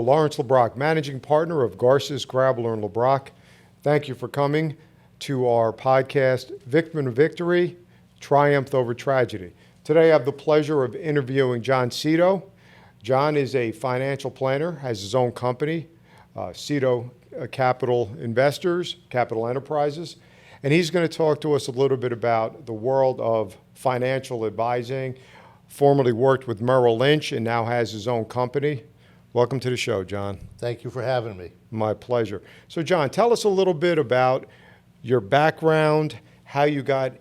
Lawrence LeBrocq, Managing Partner of Garces, Grabler, and LeBrocq. Thank you for coming to our podcast, Victim of Victory, Triumph Over Tragedy. Today I have the pleasure of interviewing John Cito. John is a financial planner, has his own company, Cito Capital Investors, Capital Enterprises, and he's going to talk to us a little bit about the world of financial advising. Formerly worked with Merrill Lynch and now has his own company. Welcome to the show, John. Thank you for having me. My pleasure. So, John, tell us a little bit about your background, how you got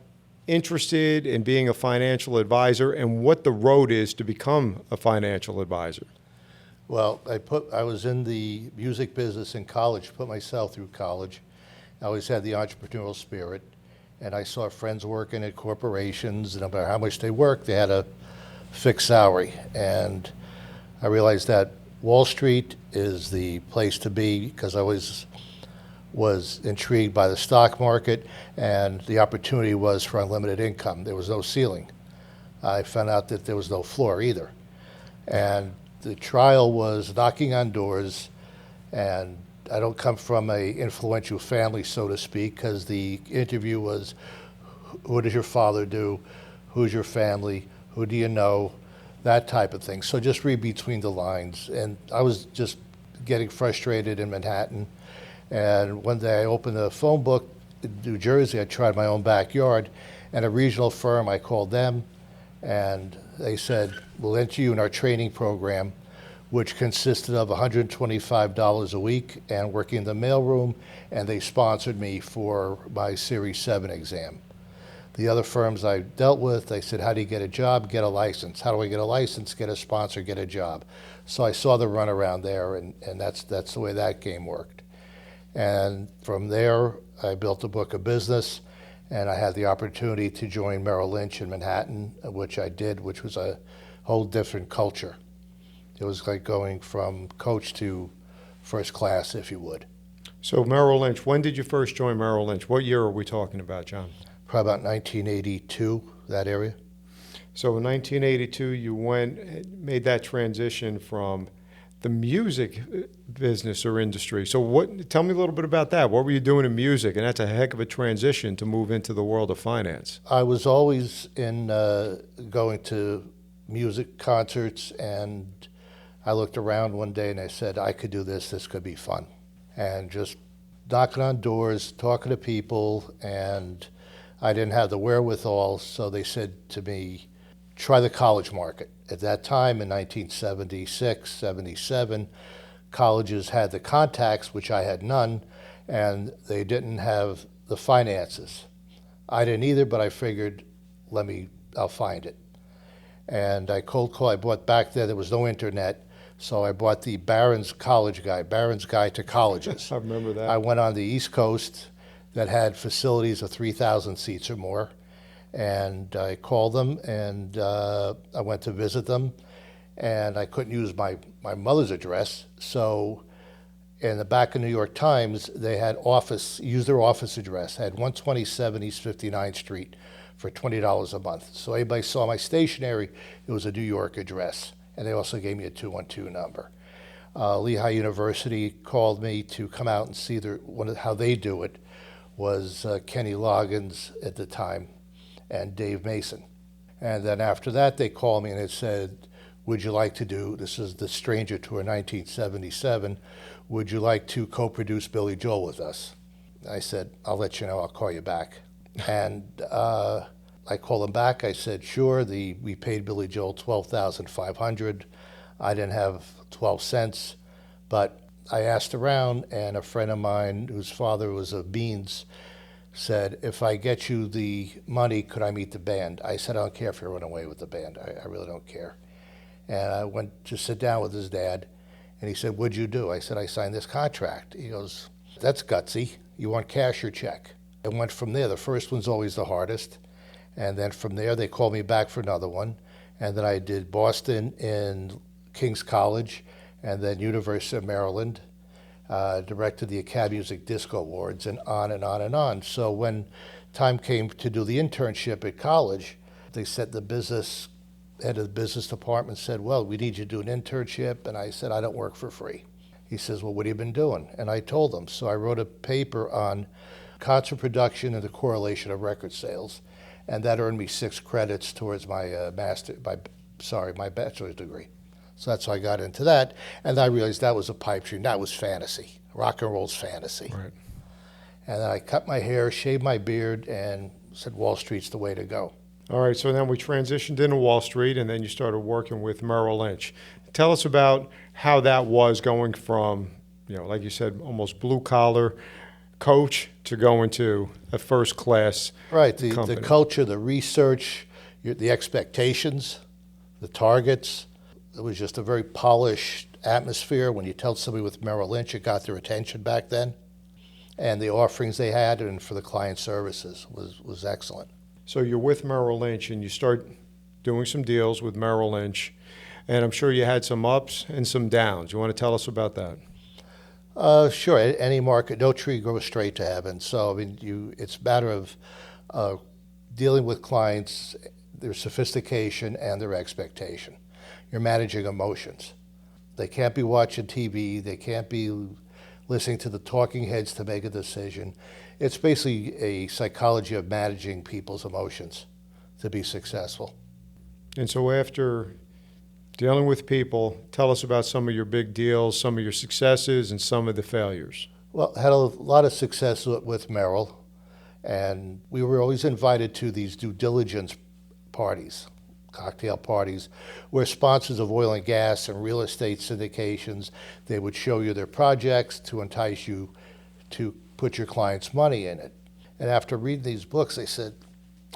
interested in being a financial advisor, and what the road is to become a financial advisor. Well, I was in the music business in college, put myself through college. I always had the entrepreneurial spirit, and I saw friends working at corporations, and no matter how much they worked, they had a fixed salary. And I realized that Wall Street is the place to be because I always was intrigued by the stock market, and the opportunity was for unlimited income. There was no ceiling. I found out that there was no floor either. And the trial was knocking on doors, and I don't come from a influential family, so to speak, because the interview was, what does your father do? Who's your family? Who do you know? That type of thing. So just read between the lines. And I was just getting frustrated in Manhattan. And one day I opened a phone book in New Jersey. I tried my own backyard. And a regional firm, I called them. And they said, we'll enter you in our training program, which consisted of $125 a week and working in the mailroom. And they sponsored me for my Series 7 exam. The other firms I dealt with, they said, how do you get a job? Get a license. How do I get a license? Get a sponsor, get a job. So I saw the runaround there, and that's the way that game worked. And from there, I built a book of business, and I had the opportunity to join Merrill Lynch in Manhattan, which I did, which was a whole different culture. It was like going from coach to first class, if you would. So Merrill Lynch, when did you first join Merrill Lynch? What year are we talking about, John? Probably about 1982, that area. So in 1982, you made that transition from the music business or industry. So tell me a little bit about that. What were you doing in music? And that's a heck of a transition to move into the world of finance. I was always in going to music concerts, and I looked around one day and I said, I could do this. This could be fun. And just knocking on doors, talking to people, and I didn't have the wherewithal, so they said to me, try the college market. At that time, in 1976, 77, colleges had the contacts, which I had none, and they didn't have the finances. I didn't either, but I figured, I'll find it. And I cold called, I bought back then, there was no internet, so I bought the Barron's Guide to Colleges. I remember that. I went on the East Coast that had facilities of 3,000 seats or more. And I called them, and I went to visit them, and I couldn't use my mother's address. So in the back of New York Times, they had use their office address. I had 127 East 59th Street for $20 a month. So anybody saw my stationery, it was a New York address. And they also gave me a 212 number. Lehigh University called me to come out and see how they do it. Was Kenny Loggins at the time and Dave Mason. And then after that, they called me and they said, would you like to do, this is the Stranger Tour 1977, would you like to co-produce Billy Joel with us? I said, I'll let you know, I'll call you back. And I called them back, I said, sure, we paid Billy Joel $12,500. I didn't have 12 cents, but I asked around, and a friend of mine whose father was of Beans said, if I get you the money, could I meet the band? I said, I don't care if you run away with the band. I really don't care. And I went to sit down with his dad, and he said, what'd you do? I said, I signed this contract. He goes, that's gutsy. You want cash or check? And went from there. The first one's always the hardest. And then from there, they called me back for another one. And then I did Boston in King's College, and then University of Maryland, directed the Academy Music Disco Awards, and on and on and on. So when time came to do the internship at college, they said the head of the business department said, well, we need you to do an internship. And I said, I don't work for free. He says, well, what have you been doing? And I told him. So I wrote a paper on concert production and the correlation of record sales. And that earned me 6 credits towards my my bachelor's degree. So that's how I got into that. And I realized that was a pipe dream. That was fantasy. Rock and roll's fantasy. Right. And then I cut my hair, shaved my beard, and said Wall Street's the way to go. All right, so then we transitioned into Wall Street, and then you started working with Merrill Lynch. Tell us about how that was going from, like you said, almost blue-collar coach to going to a first-class Right, the company. culture, the research, the expectations, the targets. It was just a very polished atmosphere. When you tell somebody with Merrill Lynch, it got their attention back then. And the offerings they had and for the client services was excellent. So you're with Merrill Lynch, and you start doing some deals with Merrill Lynch, and I'm sure you had some ups and some downs. You want to tell us about that? Sure. Any market, no tree grows straight to heaven. So I mean, it's a matter of dealing with clients, their sophistication and their expectation. You're managing emotions. They can't be watching TV. They can't be listening to the talking heads to make a decision. It's basically a psychology of managing people's emotions to be successful. And so after dealing with people, tell us about some of your big deals, some of your successes, and some of the failures. Well, I had a lot of success with Merrill, and we were always invited to these due diligence parties, cocktail parties, where sponsors of oil and gas and real estate syndications, they would show you their projects to entice you to put your client's money in it. And after reading these books, they said,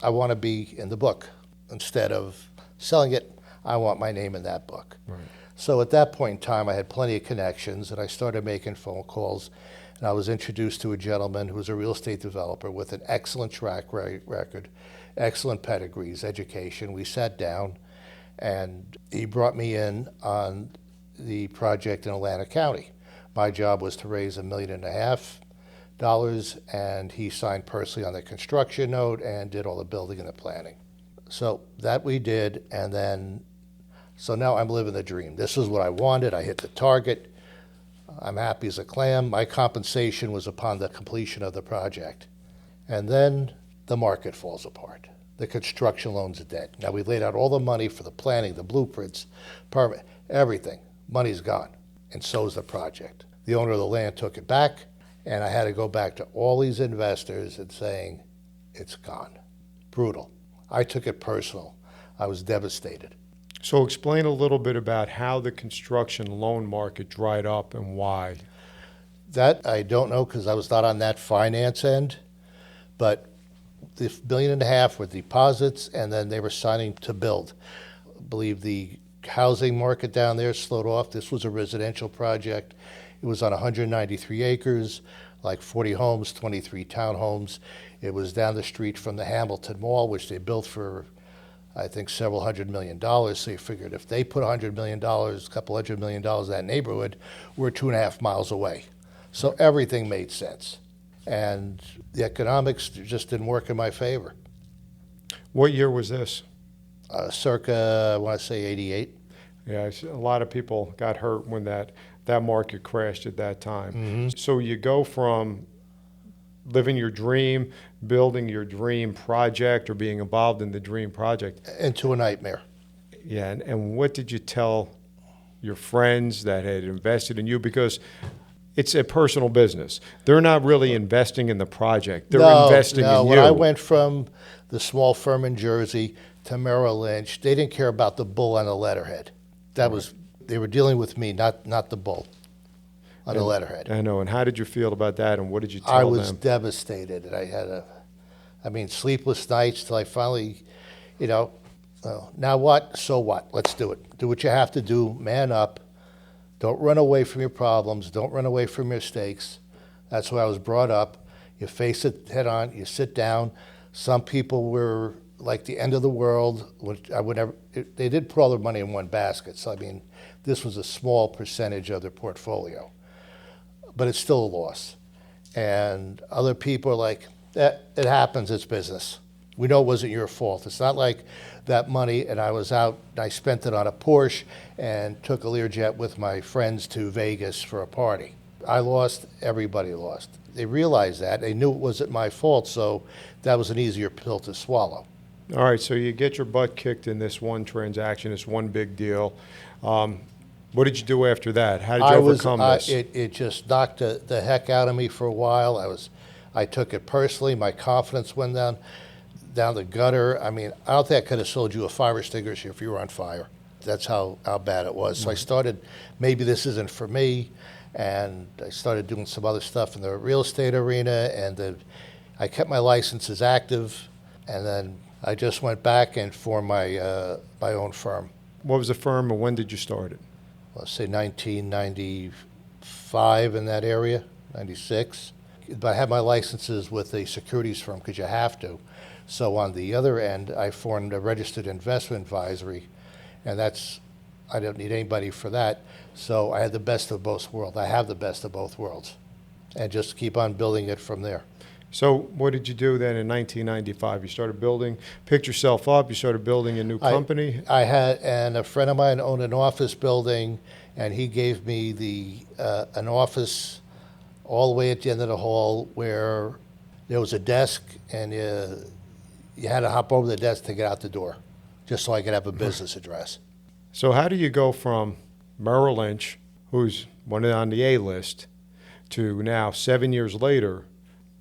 I want to be in the book. Instead of selling it, I want my name in that book. Right. So at that point in time, I had plenty of connections, and I started making phone calls, and I was introduced to a gentleman who was a real estate developer with an excellent track record, excellent pedigrees, education. We sat down, and he brought me in on the project in Atlantic County. My job was to raise $1.5 million, and he signed personally on the construction note and did all the building and the planning. So that we did, and then, so now I'm living the dream. This is what I wanted. I hit the target. I'm happy as a clam. My compensation was upon the completion of the project. And then the market falls apart. The construction loan's dead. Now we laid out all the money for the planning, the blueprints, permit, everything. Money's gone, and so is the project. The owner of the land took it back, and I had to go back to all these investors and saying, it's gone. Brutal. I took it personal. I was devastated. So explain a little bit about how the construction loan market dried up and why. That I don't know because I was not on that finance end, but the $1.5 million were deposits, and then they were signing to build. I believe the housing market down there slowed off. This was a residential project. It was on 193 acres, like 40 homes, 23 townhomes. It was down the street from the Hamilton Mall, which they built for, I think, several $100 million. So you figured if they put $100 million, a couple $100 million in that neighborhood, we're 2.5 miles away. So everything made sense. And the economics just didn't work in my favor. What year was this? Circa, I want to say 88. Yeah, a lot of people got hurt when that market crashed at that time. Mm-hmm. So you go from living your dream, building your dream project, or being involved in the dream project. Into a nightmare. Yeah, and what did you tell your friends that had invested in you? Because it's a personal business. They're not really investing in the project. They're investing in you. When I went from the small firm in Jersey to Merrill Lynch, they didn't care about the bull on the letterhead. They were dealing with me, not the bull on the letterhead. I know. And how did you feel about that? And what did you tell I them? was devastated. And I had sleepless nights till I finally, now what? So what? Let's do it. Do what you have to do. Man up. Don't run away from your problems. Don't run away from your mistakes. That's why I was brought up. You face it head on. You sit down. Some people were like the end of the world, which I would never. They did put all their money in one basket. So this was a small percentage of their portfolio, but it's still a loss. And other people are like, it happens. It's business. We know it wasn't your fault. It's not like that money and I was out and I spent it on a Porsche and took a Learjet with my friends to Vegas for a party. I lost, everybody lost. They realized that. They knew it wasn't my fault, so that was an easier pill to swallow. All right, so you get your butt kicked in this one transaction, this one big deal. What did you do after that? How did you overcome this? It just knocked the heck out of me for a while. I took it personally. My confidence went down the gutter. I mean, I don't think I could have sold you a fire extinguisher if you were on fire. That's how bad it was. So I started, maybe this isn't for me, and I started doing some other stuff in the real estate arena, and I kept my licenses active, and then I just went back and formed my own firm. What was the firm and when did you start it? Let's say 1995 in that area, 96. But I had my licenses with a securities firm because you have to. So on the other end, I formed a registered investment advisory, and I don't need anybody for that. So I had the best of both worlds. I have the best of both worlds, and just keep on building it from there. So what did you do then in 1995? You started building, picked yourself up, you started building a new company? And a friend of mine owned an office building, and he gave me an office all the way at the end of the hall where there was a desk, and you had to hop over the desk to get out the door, just so I could have a business address. So how do you go from Merrill Lynch, who's one on the A list, to now 7 years later,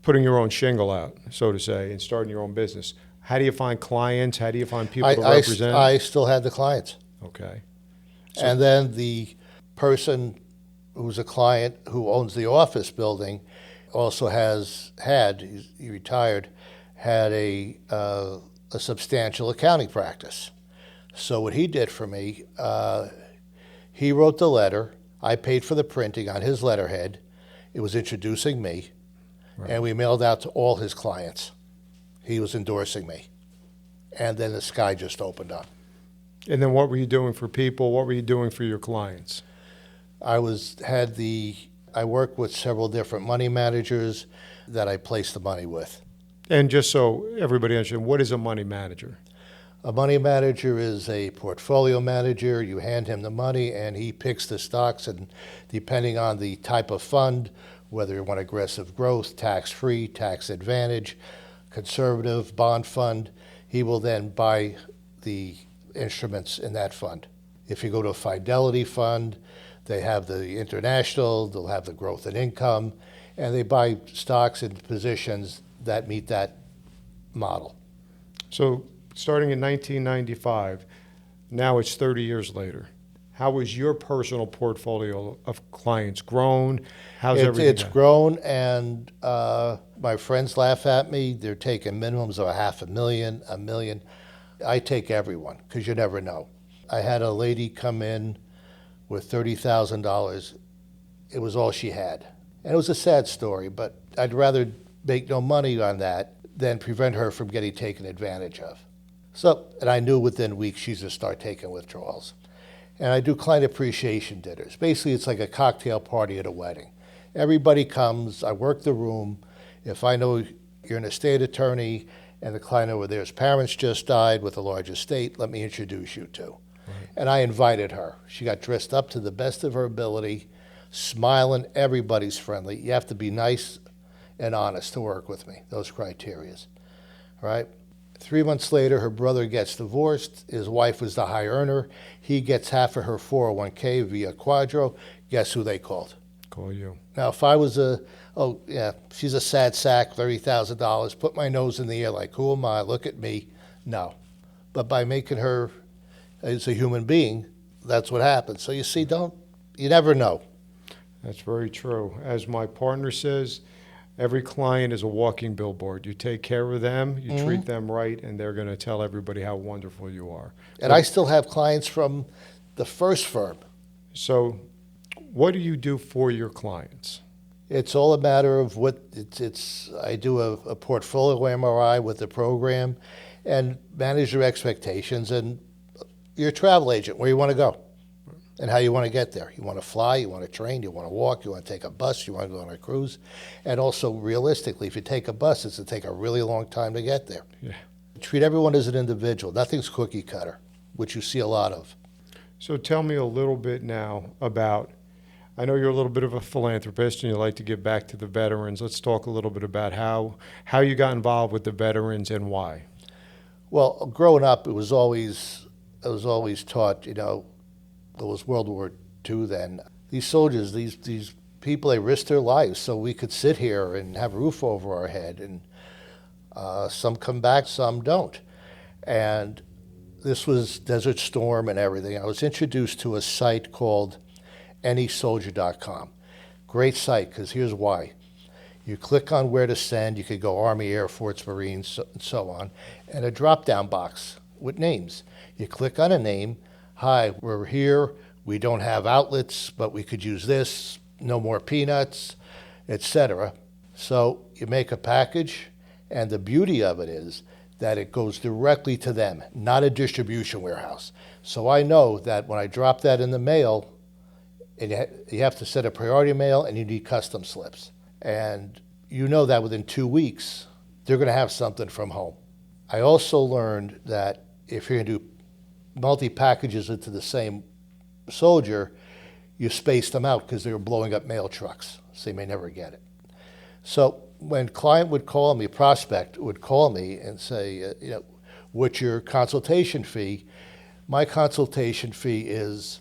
putting your own shingle out, so to say, and starting your own business? How do you find clients? How do you find people to represent? I still had the clients. Okay. And then the person who's a client who owns the office building also he retired, had a substantial accounting practice. So what he did for me, he wrote the letter. I paid for the printing on his letterhead. It was introducing me. Right. And we mailed out to all his clients. He was endorsing me. And then the sky just opened up. And then what were you doing for people? What were you doing for your clients? I worked with several different money managers that I placed the money with. And just so everybody understands, what is a money manager? A money manager is a portfolio manager. You hand him the money and he picks the stocks, and depending on the type of fund, whether you want aggressive growth, tax-free, tax advantage, conservative, bond fund, he will then buy the instruments in that fund. If you go to a Fidelity fund, they have the international, they'll have the growth and income, and they buy stocks and positions that meet that model. So starting in 1995, now it's 30 years later. How has your personal portfolio of clients grown? How's everything? It's grown, and my friends laugh at me. They're taking minimums of $500,000, $1 million. I take everyone because you never know. I had a lady come in with $30,000. It was all she had. And it was a sad story, but I'd rather make no money on that than prevent her from getting taken advantage of. So, and I knew within weeks she's going to start taking withdrawals. And I do client appreciation dinners. Basically, it's like a cocktail party at a wedding. Everybody comes, I work the room. If I know you're an estate attorney and the client over there's parents just died with a large estate, let me introduce you to. Right. And I invited her. She got dressed up to the best of her ability, smiling, everybody's friendly. You have to be nice and honest to work with me, those criterias, right? 3 months later, her brother gets divorced. His wife was the high earner. He gets half of her 401k via Quadro. Guess who they called? Call you. Now, if I was she's a sad sack, $30,000, put my nose in the air like, who am I? Look at me. No. But by making her as a human being, that's what happens. So you see, you never know. That's very true. As my partner says, every client is a walking billboard. You take care of them, you treat them right, and they're going to tell everybody how wonderful you are. And I still have clients from the first firm. So what do you do for your clients? It's all a matter of I do a portfolio MRI with the program and manage your expectations, and you're a travel agent, where you want to go and how you want to get there. You want to fly, you want to train, you want to walk, you want to take a bus, you want to go on a cruise. And also, realistically, if you take a bus, it's going to take a really long time to get there. Yeah. Treat everyone as an individual. Nothing's cookie cutter, which you see a lot of. So tell me a little bit now about, I know you're a little bit of a philanthropist and you like to give back to the veterans. Let's talk a little bit about how you got involved with the veterans and why. Well, growing up, I was always taught, it was World War II then. These soldiers, these people, they risked their lives so we could sit here and have a roof over our head. And some come back, some don't. And this was Desert Storm and everything. I was introduced to a site called anysoldier.com. Great site, because here's why. You click on where to send. You could go Army, Air Force, Marines, and so on, and a drop-down box with names. You click on a name. Hi, we're here. We don't have outlets, but we could use this. No more peanuts, etc. So you make a package, and the beauty of it is that it goes directly to them, not a distribution warehouse. So I know that when I drop that in the mail, and you have to set a priority mail, and you need custom slips. And you know that within 2 weeks, they're going to have something from home. I also learned that if you're going to do multi-packages into the same soldier, you space them out because they were blowing up mail trucks, so you may never get it. So when client would call me, prospect would call me and say, what's your consultation fee? My consultation fee is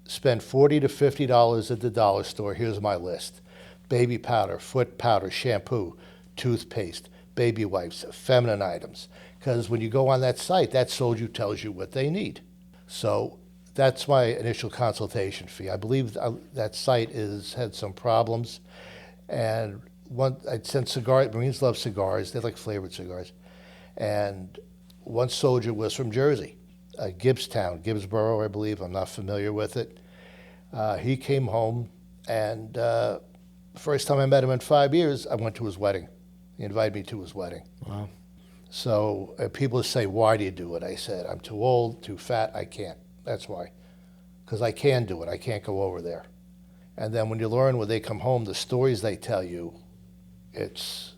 spend $40 to $50 at the dollar store. Here's my list. Baby powder, foot powder, shampoo, toothpaste, baby wipes, feminine items. Because when you go on that site, that soldier tells you what they need. So that's my initial consultation fee. I believe that site had some problems. And I'd sent cigars. Marines love cigars. They like flavored cigars. And one soldier was from Jersey, Gibbsboro, I believe. I'm not familiar with it. He came home, and first time I met him in 5 years, I went to his wedding. He invited me to his wedding. Wow. So people say, why do you do it? I said, I'm too old, too fat, I can't. That's why. Because I can do it. I can't go over there. And then when you learn when they come home, the stories they tell you, it's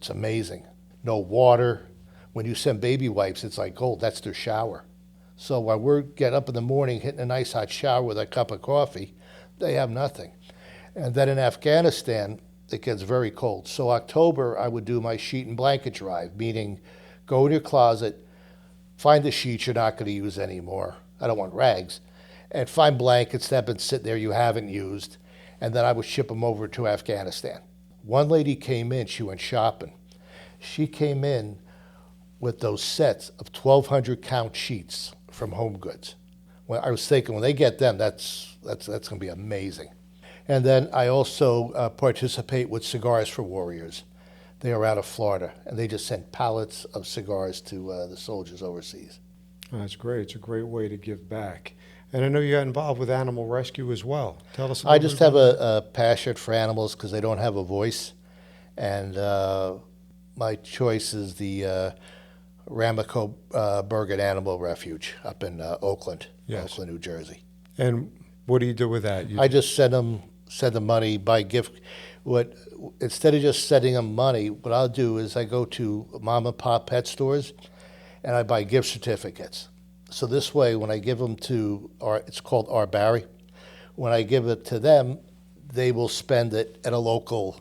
amazing. No water. When you send baby wipes, it's like gold. That's their shower. So while we're getting up in the morning, hitting a nice hot shower with a cup of coffee, they have nothing. And then in Afghanistan, it gets very cold. So October, I would do my sheet and blanket drive, meaning go in your closet, find the sheets you're not going to use anymore. I don't want rags. And find blankets that have been sitting there you haven't used. And then I would ship them over to Afghanistan. One lady came in, she went shopping. She came in with those sets of 1,200 count sheets from Home Goods. When I was thinking, when they get them, that's going to be amazing. And then I also participate with Cigars for Warriors. They are out of Florida, and they just send pallets of cigars to the soldiers overseas. That's great. It's a great way to give back. And I know you got involved with animal rescue as well. Tell us a little I bit just have about a passion for animals because they don't have a voice. And my choice is the Ramaco Bergen Animal Refuge up in Oakland, New Jersey. And what do you do with that? I just send them money by gift. Instead of just sending them money, what I'll do is I go to mom and pop pet stores and I buy gift certificates. So this way, when I give them to it's called our Barry, when I give it to them, they will spend it at a local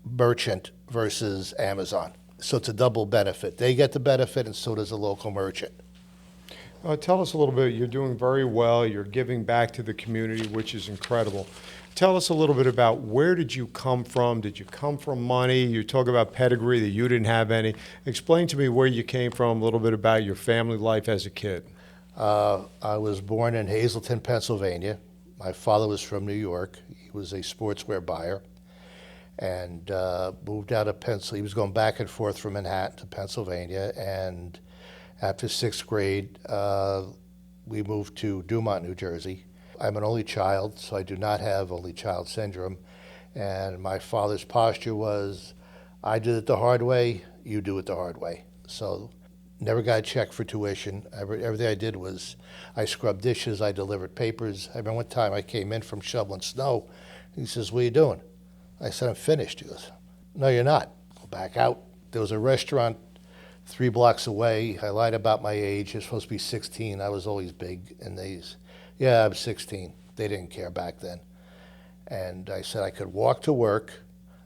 merchant versus Amazon. So it's a double benefit. They get the benefit, and so does a local merchant. Tell us a little bit. You're doing very well. You're giving back to the community, which is incredible. Tell us a little bit about where did you come from? Did you come from money? You talk about pedigree, that you didn't have any. Explain to me where you came from, a little bit about your family life as a kid. I was born in Hazleton, Pennsylvania. My father was from New York. He was a sportswear buyer and moved out of Pennsylvania. He was going back and forth from Manhattan to Pennsylvania. And after sixth grade, we moved to Dumont, New Jersey. I'm an only child, so I do not have only child syndrome. And my father's posture was, I did it the hard way, you do it the hard way. So never got a check for tuition. Everything I did was I scrubbed dishes, I delivered papers. I remember one time I came in from shoveling snow. He says, what are you doing? I said, I'm finished. He goes, no, you're not. Go back out. There was a restaurant 3 blocks away. I lied about my age. It's supposed to be 16. I was always big. And yeah, I'm 16. They didn't care back then. And I said I could walk to work.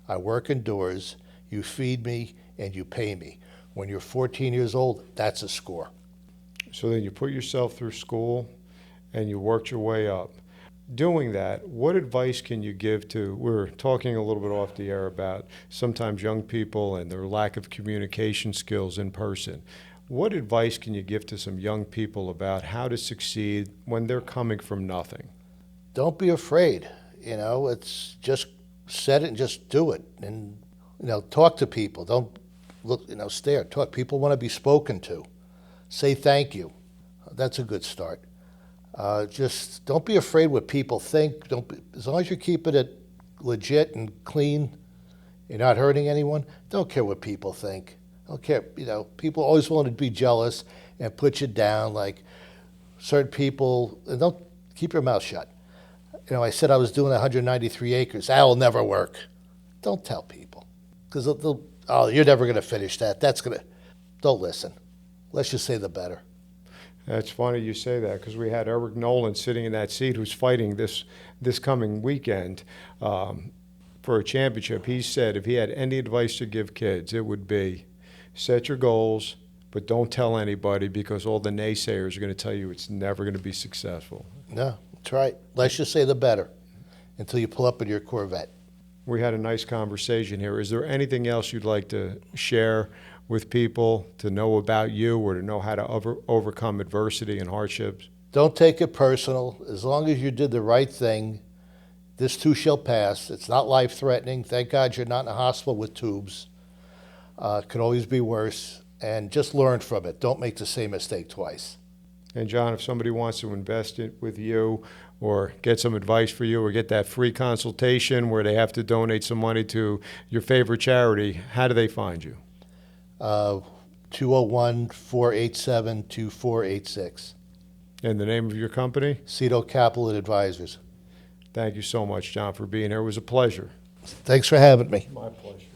I work indoors. You feed me and you pay me. When you're 14 years old, that's a score. So then you put yourself through school and you worked your way up. Doing that, what advice can you give to, we're talking a little bit off the air about sometimes young people and their lack of communication skills in person. What advice can you give to some young people about how to succeed when they're coming from nothing? Don't be afraid. It's just set it and just do it. And, talk to people. Don't look, stare. Talk. People want to be spoken to. Say thank you. That's a good start. Just don't be afraid what people think. As long as you're keeping it legit and clean, you're not hurting anyone. Don't care what people think. Don't care. People always want to be jealous and put you down. Like certain people, and don't keep your mouth shut. I said I was doing 193 acres. That will never work. Don't tell people, because oh, you're never going to finish that. Don't listen. Let's just say the better. That's funny you say that, because we had Eric Nolan sitting in that seat who's fighting this coming weekend for a championship. He said if he had any advice to give kids, it would be set your goals, but don't tell anybody, because all the naysayers are going to tell you it's never going to be successful. No, that's right. Let's just say the better until you pull up in your Corvette. We had a nice conversation here. Is there anything else you'd like to share with people to know about you or to know how to overcome adversity and hardships? Don't take it personal. As long as you did the right thing, this too shall pass. It's not life-threatening. Thank God you're not in a hospital with tubes. It could always be worse. And just learn from it. Don't make the same mistake twice. And John, if somebody wants to invest with you or get some advice for you or get that free consultation where they have to donate some money to your favorite charity, how do they find you? 201-487-2486. And the name of your company? Cito Capital Advisors. Thank you so much, John, for being here. It was a pleasure. Thanks for having me. My pleasure.